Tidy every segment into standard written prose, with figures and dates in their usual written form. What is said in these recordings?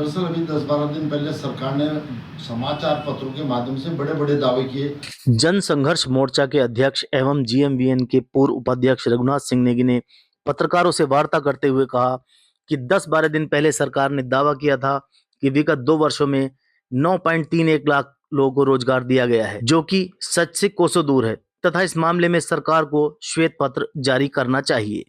दरअसल अभी 10-12 दिन पहले सरकार ने समाचार पत्रों के माध्यम से बड़े बड़े दावे किए। जन संघर्ष मोर्चा के अध्यक्ष एवं जीएमवीएन के पूर्व उपाध्यक्ष रघुनाथ सिंह नेगी ने पत्रकारों से वार्ता करते हुए कहा कि 10-12 दिन पहले सरकार ने दावा किया था कि विगत 2 वर्षों में 9.31 लाख लोगों को रोजगार दिया गया है, जो कि सच से कोसों दूर है तथा इस मामले में सरकार को श्वेत पत्र जारी करना चाहिए।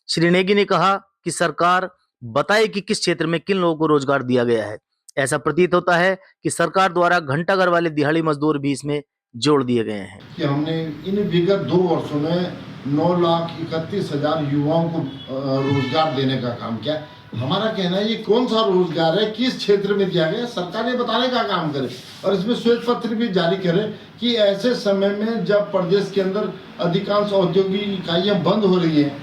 श्री नेगी ने कहा कि सरकार बताए कि किस क्षेत्र में किन लोगों को रोजगार दिया गया है। ऐसा प्रतीत होता है कि सरकार द्वारा घंटाघर वाले दिहाड़ी मजदूर भी इसमें जोड़ दिए गए हैं कि हमने इन विगत 2 वर्षों में 9,31,000 युवाओं को रोजगार देने का काम किया। हमारा कहना है ये कौन सा रोजगार है, किस क्षेत्र में दिया गया, सरकार ये बताने का काम करे और इसमें श्वेत पत्र भी जारी करे कि ऐसे समय में जब प्रदेश के अंदर अधिकांश औद्योगिक इकाइयां बंद हो रही हैं,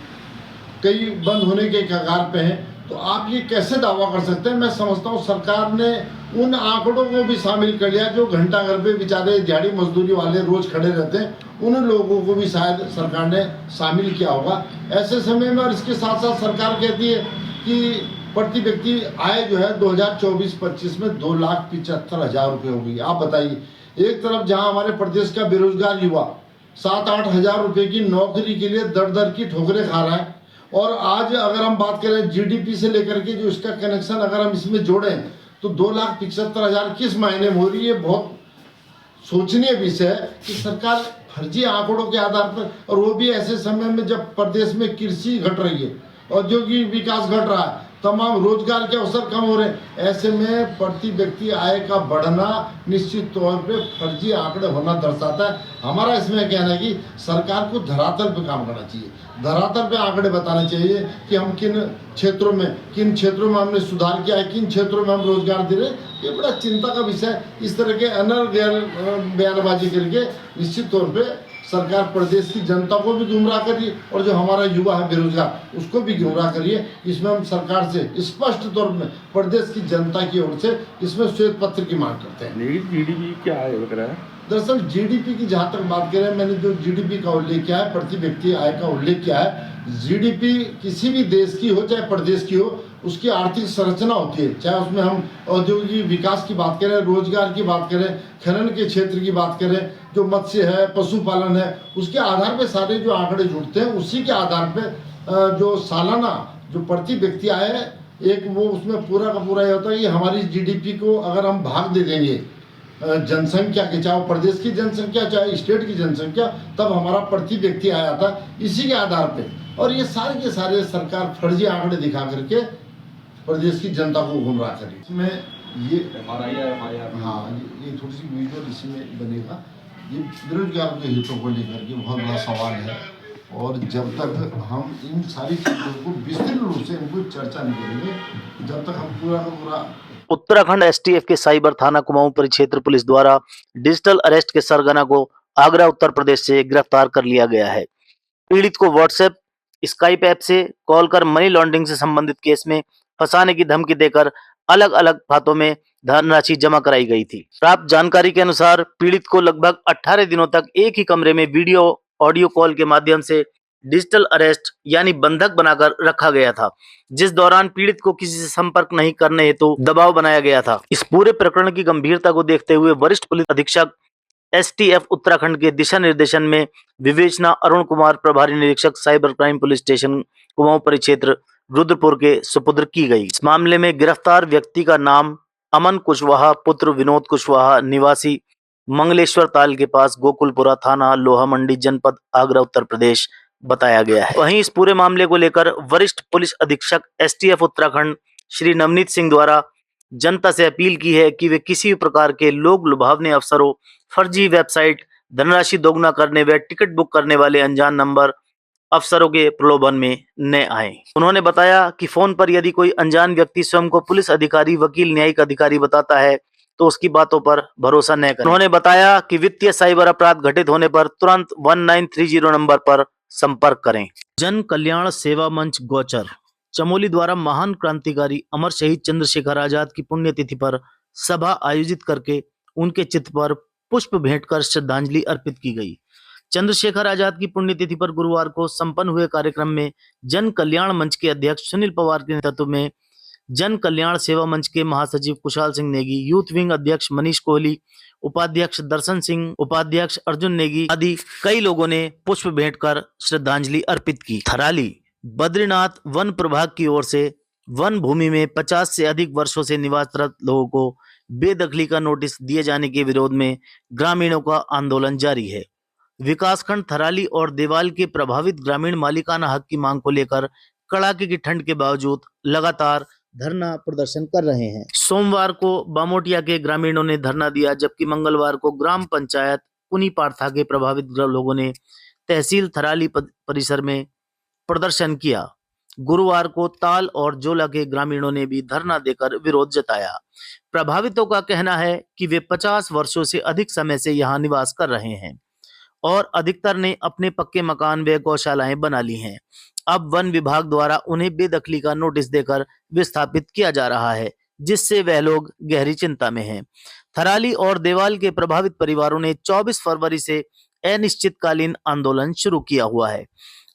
कई बंद होने के कगार पे हैं, तो आप ये कैसे दावा कर सकते हैं। मैं समझता हूँ सरकार ने उन आंकड़ों को भी शामिल कर लिया जो घंटा घर पे बेचारे दिहाड़ी मजदूरी वाले रोज खड़े रहते हैं, उन लोगों को भी शायद सरकार ने शामिल किया होगा ऐसे समय में। और इसके साथ साथ सरकार कहती है कि प्रति व्यक्ति आय जो है 2024-25 में 2,75,000 रुपये हो गई। आप बताइए, एक तरफ जहाँ हमारे प्रदेश का बेरोजगार युवा 7-8 हजार रुपये की नौकरी के लिए दर दर की ठोकरें खा रहा है, और आज अगर हम बात करें जीडीपी से लेकर के जो इसका कनेक्शन अगर हम इसमें जोड़ें तो 2,75,000 किस महीने में हो रही है। बहुत सोचनीय विषय है कि सरकार फर्जी आंकड़ों के आधार पर, और वो भी ऐसे समय में जब प्रदेश में कृषि घट रही है, औद्योगिक विकास घट रहा है, तमाम रोजगार के अवसर कम हो रहे हैं, ऐसे में प्रति व्यक्ति आय का बढ़ना निश्चित तौर पे फर्जी आंकड़े होना दर्शाता है। हमारा इसमें कहना है कि सरकार को धरातल पे काम करना चाहिए, धरातल पे आंकड़े बताने चाहिए कि हम किन क्षेत्रों में हमने सुधार किया है, किन क्षेत्रों में हम रोजगार दे रहे हैं। ये बड़ा चिंता का विषय है। इस तरह के बयानबाजी करके निश्चित तौर पे सरकार प्रदेश की जनता को भी गुमराह करिए और जो हमारा युवा है बेरोजगार उसको भी गुमराह करिए। इसमें हम सरकार से स्पष्ट तौर में प्रदेश की जनता की ओर से इसमें श्वेत पत्र की मांग करते हैं। जीडीपी क्या है? दरअसल जीडीपी की जहाँ तक बात करें, मैंने जो जीडीपी का उल्लेख किया है, प्रति व्यक्ति आय का उल्लेख किया है। जीडीपी किसी भी देश की हो चाहे प्रदेश की हो, उसकी आर्थिक संरचना होती है, चाहे उसमें हम औद्योगिक विकास की बात करें, रोजगार की बात करें, खनन के क्षेत्र की बात करें, जो मत्स्य है, पशुपालन है, उसके आधार पे सारे जो आंकड़े जुड़ते हैं, उसी के आधार पे जो सालाना जो प्रति व्यक्ति आय है एक, वो उसमें पूरा का पूरा ये होता है कि हमारी जीडीपी को अगर हम भाग दे देंगे जनसंख्या के, चाहे प्रदेश की जनसंख्या चाहे स्टेट की जनसंख्या, तब हमारा प्रति व्यक्ति आया था इसी के आधार पे। और ये सारे के सारे सरकार फर्जी आंकड़े दिखा करके प्रदेश की जनता को गुमराह करी। इसमें ये हाँ, ये थोड़ी सी वीडियो इसी में बनेगा। ये बेरोजगार के हितों को लेकर के बहुत बड़ा सवाल है, और जब तक हम इन सारी चीज़ों को विस्तृत रूप से इनको चर्चा नहीं करेंगे, जब तक हम पूरा का पूरा। उत्तराखंड एसटीएफ के साइबर थाना कुमाऊं परिक्षेत्र पुलिस द्वारा डिजिटल अरेस्ट के सरगना को आगरा उत्तर प्रदेश से गिरफ्तार कर लिया गया है। पीड़ित को व्हाट्सएप, स्काइप ऐप से कॉल कर मनी लॉन्ड्रिंग से संबंधित केस में फंसाने की धमकी देकर अलग अलग खातों में धनराशि जमा कराई गई थी। प्राप्त जानकारी के अनुसार पीड़ित को लगभग 18 दिनों तक एक ही कमरे में वीडियो ऑडियो कॉल के माध्यम से डिजिटल अरेस्ट यानी बंधक बनाकर रखा गया था, जिस दौरान पीड़ित को किसी से संपर्क नहीं करने हेतु दबाव बनाया गया था। इस पूरे प्रकरण की गंभीरता को देखते हुए वरिष्ठ पुलिस अधीक्षक एसटीएफ उत्तराखंड के दिशा निर्देशन में विवेचना अरुण कुमार, प्रभारी निरीक्षक cyber crime police station Kumaon परिक्षेत्र रुद्रपुर के सुपुर्द की गई। इस मामले में गिरफ्तार व्यक्ति का नाम अमन कुशवाहा पुत्र विनोद कुशवाहा, निवासी मंगलेश्वर ताल के पास गोकुलपुरा थाना लोहा मंडी जनपद आगरा उत्तर प्रदेश बताया गया है। वहीं इस पूरे मामले को लेकर वरिष्ठ पुलिस अधीक्षक एसटीएफ उत्तराखंड श्री नवनीत सिंह द्वारा जनता से अपील की है कि वे किसी भी प्रकार के लोग लुभावने अफसरों, फर्जी वेबसाइट, धनराशि दोगुना करने व टिकट बुक करने वाले अनजान नंबर अफसरों के प्रलोभन में न आए। उन्होंने बताया कि फोन पर यदि कोई अनजान व्यक्ति स्वयं को पुलिस अधिकारी, वकील, न्यायिक अधिकारी बताता है तो उसकी बातों पर भरोसा न करें। उन्होंने बताया कि वित्तीय साइबर अपराध घटित होने पर तुरंत 1930 नंबर पर संपर्क करें। जन कल्याण सेवा मंच गोचर चमोली द्वारा महान क्रांतिकारी अमर शहीद चंद्रशेखर आजाद की पुण्यतिथि पर सभा आयोजित करके उनके चित्र पर पुष्प भेंट कर श्रद्धांजलि अर्पित की गई। चंद्रशेखर आजाद की पुण्यतिथि पर गुरुवार को संपन्न हुए कार्यक्रम में जन कल्याण मंच के अध्यक्ष सुनील पवार के नेतृत्व में जन कल्याण सेवा मंच के महासचिव कुशाल सिंह नेगी, यूथ विंग अध्यक्ष मनीष कोहली, उपाध्यक्ष दर्शन सिंह, उपाध्यक्ष अर्जुन नेगी आदि कई लोगों ने पुष्प भेंट कर श्रद्धांजलि अर्पित की। थराली बद्रीनाथ वन प्रभाग की ओर से वन भूमि में 50 से अधिक वर्षों से निवासरत लोगों को बेदखली का नोटिस दिए जाने के विरोध में ग्रामीणों का आंदोलन जारी है। विकासखंड थराली और देवाल के प्रभावित ग्रामीण मालिकाना हक की मांग को लेकर कड़ाके की ठंड के बावजूद लगातार धरना प्रदर्शन कर रहे हैं। सोमवार को बामोटिया के ग्रामीणों ने धरना दिया, जबकि मंगलवार को ग्राम पंचायत कुनी पारथा के प्रभावित लोगों ने तहसील थराली परिसर में प्रदर्शन किया। गुरुवार को ताल और जोला के ग्रामीणों ने भी धरना देकर विरोध जताया। प्रभावितों का कहना है कि वे 50 वर्षों से अधिक समय से यहाँ निवास कर रहे हैं और अधिकतर ने अपने पक्के मकान व गौशालाएं बना ली हैं। अब वन विभाग द्वारा उन्हें बेदखली का नोटिस देकर विस्थापित किया जा रहा है, जिससे वह लोग गहरी चिंता में हैं। थराली और देवाल के प्रभावित परिवारों ने 24 फरवरी से अनिश्चितकालीन आंदोलन शुरू किया हुआ है।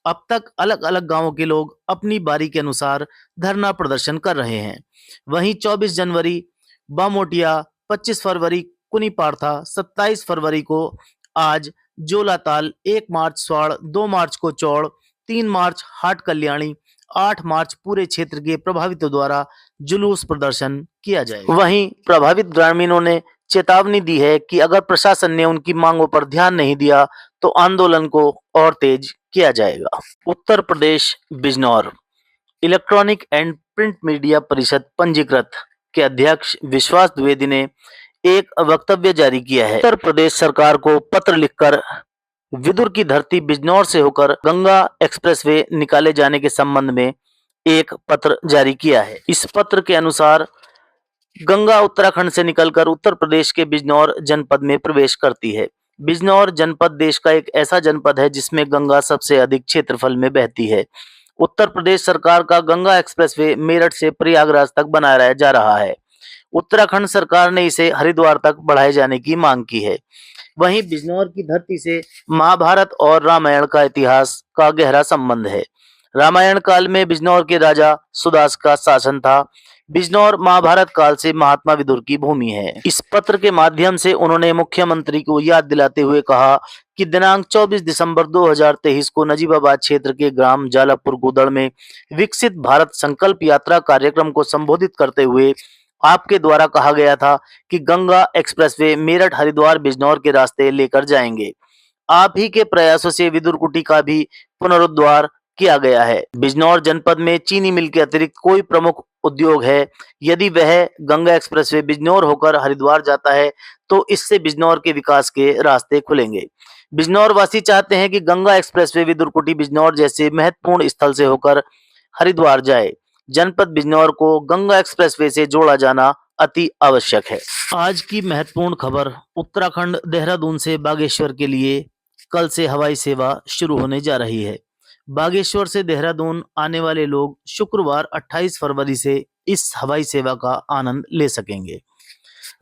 अब तक अलग अलग गांवों के लोग अपनी बारी के अनुसार धरना प्रदर्शन कर रहे हैं। वहीं 24 जनवरी बामोटिया, 25 फरवरी कुनी पारथा, 27 फरवरी को आज जोलाताल, 1 मार्च स्वाड़, 2 मार्च को चौड़, 3 मार्च हाट कल्याणी, 8 मार्च पूरे क्षेत्र के प्रभावितों द्वारा जुलूस प्रदर्शन किया जाएगा। वहीं प्रभावित ग्रामीणों ने चेतावनी दी है कि अगर प्रशासन ने उनकी मांगों पर ध्यान नहीं दिया तो आंदोलन को और तेज किया जाएगा। Uttar Pradesh Bijnor electronic and print media परिषद पंजीकृत के अध्यक्ष विश्वास द्विवेदी ने एक वक्तव्य जारी किया है। उत्तर प्रदेश सरकार को पत्र लिखकर विदुर की धरती बिजनौर से होकर गंगा एक्सप्रेसवे निकाले जाने के संबंध में एक पत्र जारी किया है। इस पत्र के अनुसार गंगा उत्तराखंड से निकलकर उत्तर प्रदेश के बिजनौर जनपद में प्रवेश करती है। बिजनौर जनपद देश का एक ऐसा जनपद है जिसमें गंगा सबसे अधिक क्षेत्रफल में बहती है। उत्तर प्रदेश सरकार का गंगा एक्सप्रेसवे मेरठ से प्रयागराज तक बनाया जा रहा है। उत्तराखंड सरकार ने इसे हरिद्वार तक बढ़ाए जाने की मांग की है। वहीं बिजनौर की धरती से महाभारत और रामायण का इतिहास का गहरा संबंध है। रामायण काल में बिजनौर के राजा सुदास का शासन था। बिजनौर महाभारत काल से महात्मा विदुर की भूमि है। इस पत्र के माध्यम से उन्होंने मुख्यमंत्री को याद दिलाते हुए कहा कि दिनांक 24 दिसंबर 2023 को नजीबाबाद क्षेत्र के ग्राम जालापुर गुदड़ में विकसित भारत संकल्प यात्रा कार्यक्रम को संबोधित करते हुए आपके द्वारा कहा गया था कि गंगा एक्सप्रेसवे मेरठ हरिद्वार बिजनौर के रास्ते लेकर जाएंगे। आप ही के प्रयासों से विदुर कुटी का भी पुनरुद्धार किया गया है। बिजनौर जनपद में चीनी मिल के अतिरिक्त कोई प्रमुख उद्योग है? यदि वह गंगा एक्सप्रेसवे बिजनौर होकर हरिद्वार जाता है तो इससे बिजनौर के विकास के रास्ते खुलेंगे। बिजनौर वासी चाहते हैं कि गंगा एक्सप्रेसवे विदुर कुटी बिजनौर जैसे महत्वपूर्ण स्थल से होकर हरिद्वार जाए। जनपद बिजनौर को गंगा एक्सप्रेसवे से जोड़ा जाना अति आवश्यक है। आज की महत्वपूर्ण खबर, उत्तराखंड देहरादून से बागेश्वर के लिए कल से हवाई सेवा शुरू होने जा रही है। बागेश्वर से देहरादून आने वाले लोग शुक्रवार 28 फरवरी से इस हवाई सेवा का आनंद ले सकेंगे।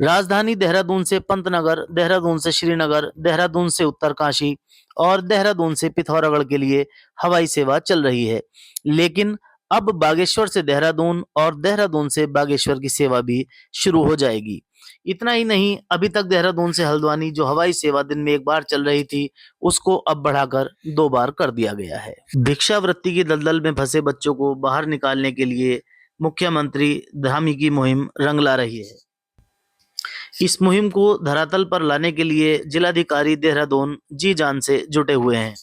राजधानी देहरादून से पंतनगर, देहरादून से श्रीनगर, देहरादून से उत्तरकाशी और देहरादून से पिथौरागढ़ के लिए हवाई सेवा चल रही है, लेकिन अब बागेश्वर से देहरादून और देहरादून से बागेश्वर की सेवा भी शुरू हो जाएगी। इतना ही नहीं, अभी तक देहरादून से हल्द्वानी जो हवाई सेवा दिन में एक बार चल रही थी, उसको अब बढ़ाकर 2 बार कर दिया गया है। भिक्षावृत्ति की दलदल में फंसे बच्चों को बाहर निकालने के लिए मुख्यमंत्री धामी की मुहिम रंग ला रही है। इस मुहिम को धरातल पर लाने के लिए जिलाधिकारी देहरादून जी जान से जुटे हुए हैं।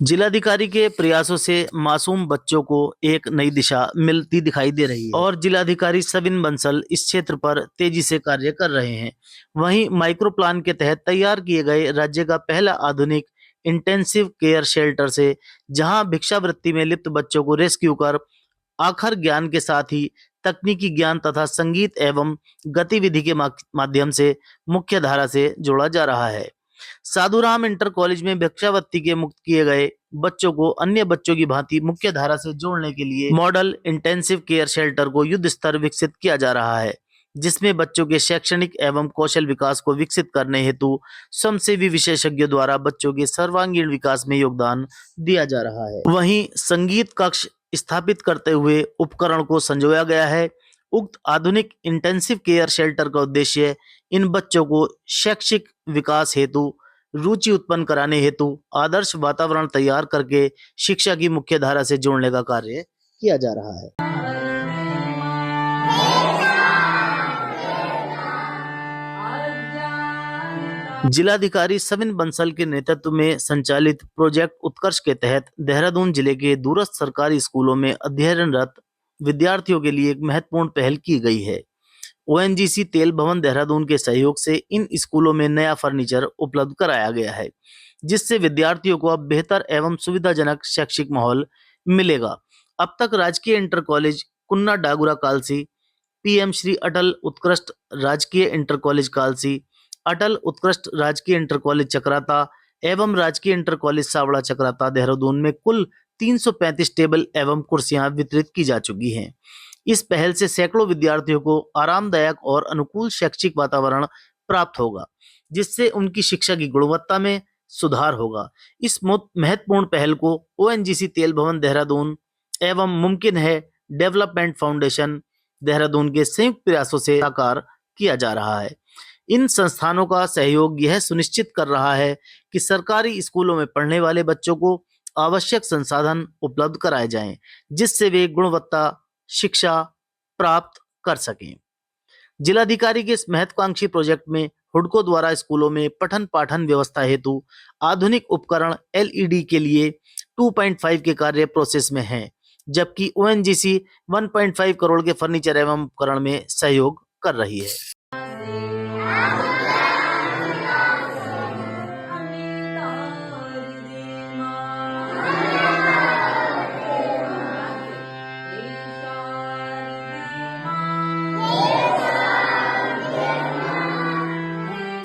जिलाधिकारी के प्रयासों से मासूम बच्चों को एक नई दिशा मिलती दिखाई दे रही है और जिलाधिकारी सविन बंसल इस क्षेत्र पर तेजी से कार्य कर रहे हैं। वहीं माइक्रो प्लान के तहत तैयार किए गए राज्य का पहला आधुनिक इंटेंसिव केयर शेल्टर से जहां भिक्षावृत्ति में लिप्त बच्चों को रेस्क्यू कर आखर ज्ञान के साथ ही तकनीकी ज्ञान तथा संगीत एवं गतिविधि के माध्यम से मुख्य धारा से जोड़ा जा रहा है। साधुराम इंटर कॉलेज में भिक्षावृत्ति के मुक्त किए गए बच्चों को अन्य बच्चों की भांति मुख्य धारा से जोड़ने के लिए मॉडल इंटेंसिव केयर शेल्टर को युद्ध स्तर विकसित किया जा रहा है, जिसमें बच्चों के शैक्षणिक एवं कौशल विकास को विकसित करने हेतु स्वयंसेवी विशेषज्ञों द्वारा बच्चों के सर्वांगीण विकास में योगदान दिया जा रहा है। वहीं संगीत कक्ष स्थापित करते हुए उपकरण को संजोया गया है। उक्त आधुनिक इंटेंसिव केयर शेल्टर का उद्देश्य इन बच्चों को शैक्षिक विकास हेतु रुचि उत्पन्न कराने हेतु आदर्श वातावरण तैयार करके शिक्षा की मुख्य धारा से जोड़ने का कार्य किया जा रहा है। जिलाधिकारी सविन बंसल के नेतृत्व में संचालित प्रोजेक्ट उत्कर्ष के तहत देहरादून जिले के दूरस्थ सरकारी स्कूलों में अध्ययनरत विद्यार्थियों के लिए एक महत्वपूर्ण पहल की गई है। ओएनजीसी तेल भवन देहरादून के सहयोग से इन स्कूलों में नया फर्नीचर उपलब्ध कराया गया है, जिससे विद्यार्थियों को अब बेहतर एवं सुविधाजनक शैक्षिक माहौल मिलेगा। अब तक राजकीय inter college Kunna Dagura Kalsi, PM Shri Atal उत्कृष्ट राजकीय इंटर कॉलेज कालसी, अटल उत्कृष्ट राजकीय इंटर कॉलेज चक्राता एवं राजकीय इंटर कॉलेज सावड़ा चक्राता देहरादून में कुल 335 टेबल एवं कुर्सियां वितरित की जा चुकी हैं। इस पहल से सैकड़ों विद्यार्थियों को आरामदायक और अनुकूल शैक्षिक वातावरण प्राप्त होगा, जिससे उनकी शिक्षा की गुणवत्ता में सुधार होगा। इस महत्वपूर्ण पहल को ओएनजीसी तेल भवन देहरादून एवं मुमकिन है डेवलपमेंट फाउंडेशन देहरादून के संयुक्त प्रयासों से साकार किया जा रहा है। इन संस्थानों का सहयोग यह सुनिश्चित कर रहा है कि सरकारी स्कूलों में पढ़ने वाले बच्चों को आवश्यक संसाधन उपलब्ध कराए जाएं, जिससे वे गुणवत्ता शिक्षा प्राप्त कर सकें। जिलाधिकारी के इस महत्वाकांक्षी प्रोजेक्ट में हुडको द्वारा स्कूलों में पठन पाठन व्यवस्था हेतु आधुनिक उपकरण एलईडी के लिए 2.5 के कार्य प्रोसेस में हैं, जबकि ओएनजीसी 1.5 करोड़ के फर्नीचर एवं उपकरण में सहयोग कर रही है।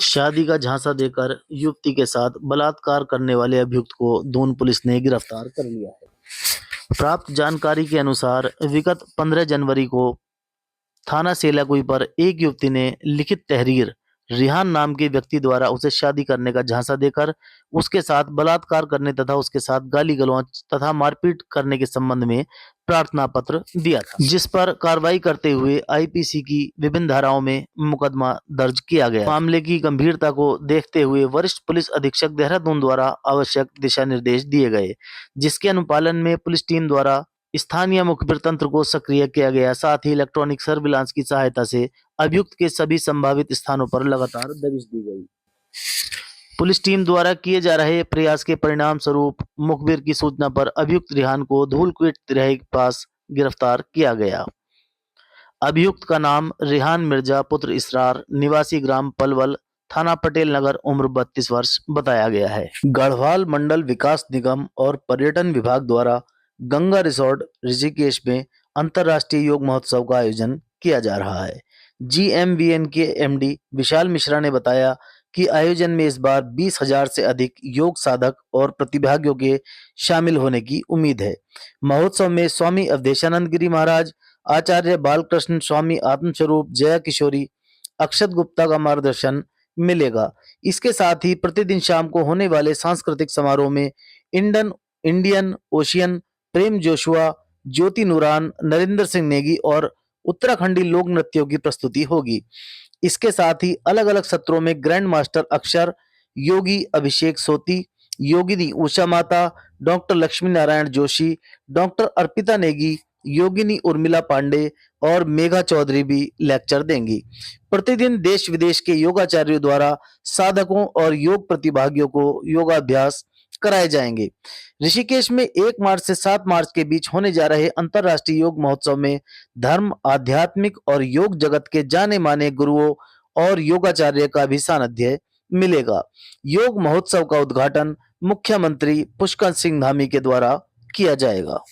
शादी का झांसा देकर युवती के साथ बलात्कार करने वाले अभियुक्त को दून पुलिस ने गिरफ्तार कर लिया है। प्राप्त जानकारी के अनुसार विगत 15 जनवरी को थाना सेलाकुई पर एक युवती ने लिखित तहरीर रिहान नाम के व्यक्ति द्वारा उसे शादी करने का झांसा देकर उसके साथ बलात्कार करने तथा उसके साथ गाली गलौज तथा मारपीट करने के संबंध में प्रार्थना पत्र दिया था, जिस पर कार्रवाई करते हुए आईपीसी की विभिन्न धाराओं में मुकदमा दर्ज किया गया। मामले की गंभीरता को देखते हुए वरिष्ठ पुलिस अधीक्षक देहरादून द्वारा आवश्यक दिशा निर्देश दिए गए, जिसके अनुपालन में पुलिस टीम द्वारा स्थानीय मुखबिर तंत्र को सक्रिय किया गया। साथ ही इलेक्ट्रॉनिक सर्विलांस की सहायता से अभियुक्त के सभी संभावित स्थानों पर लगातार दबिश दी गई। पुलिस टीम द्वारा किए जा रहे प्रयास के परिणाम स्वरूप मुखबिर की सूचना पर अभियुक्त रिहान को धूलकुट तिराहे के पास गिरफ्तार किया गया। अभियुक्त का नाम रिहान मिर्जा पुत्र इसरार, निवासी ग्राम पलवल, थाना पटेल नगर, उम्र 32 वर्ष बताया गया है। गढ़वाल मंडल विकास निगम और पर्यटन विभाग द्वारा गंगा रिसोर्ट ऋषिकेश में अंतर्राष्ट्रीय योग महोत्सव का आयोजन किया जा रहा है। GMVN के MD विशाल मिश्रा ने बताया कि आयोजन में इस बार 20,000 से अधिक योग साधक और प्रतिभागियों के शामिल होने की उम्मीद है। महोत्सव में स्वामी अवधेशानंद गिरी महाराज, आचार्य बालकृष्ण, स्वामी आत्मस्वरूप, जया किशोरी, अक्षत गुप्ता का मार्गदर्शन मिलेगा। इसके साथ ही प्रतिदिन शाम को होने वाले सांस्कृतिक समारोह में इंडियन ओशियन, प्रेम जोशुआ, ज्योति नूरान, नरेंद्र सिंह नेगी और उत्तराखंडी लोक नृत्यों की प्रस्तुति होगी। इसके साथ ही अलग अलग सत्रों में ग्रैंड मास्टर अक्षर, योगी अभिषेक सोती, योगिनी उषा माता, डॉक्टर लक्ष्मी नारायण जोशी, डॉक्टर अर्पिता नेगी, योगिनी उर्मिला पांडे और मेघा चौधरी भी लेक्चर देंगी। प्रतिदिन देश विदेश के योगाचार्यों द्वारा साधकों और योग प्रतिभागियों को योगाभ्यास कराए जाएंगे। ऋषिकेश में 1 मार्च से 7 मार्च के बीच होने जा रहे अंतर्राष्ट्रीय योग महोत्सव में धर्म, आध्यात्मिक और योग जगत के जाने माने गुरुओं और योगाचार्य का भी सानिध्य मिलेगा। योग महोत्सव का उद्घाटन मुख्यमंत्री पुष्कर सिंह धामी के द्वारा किया जाएगा।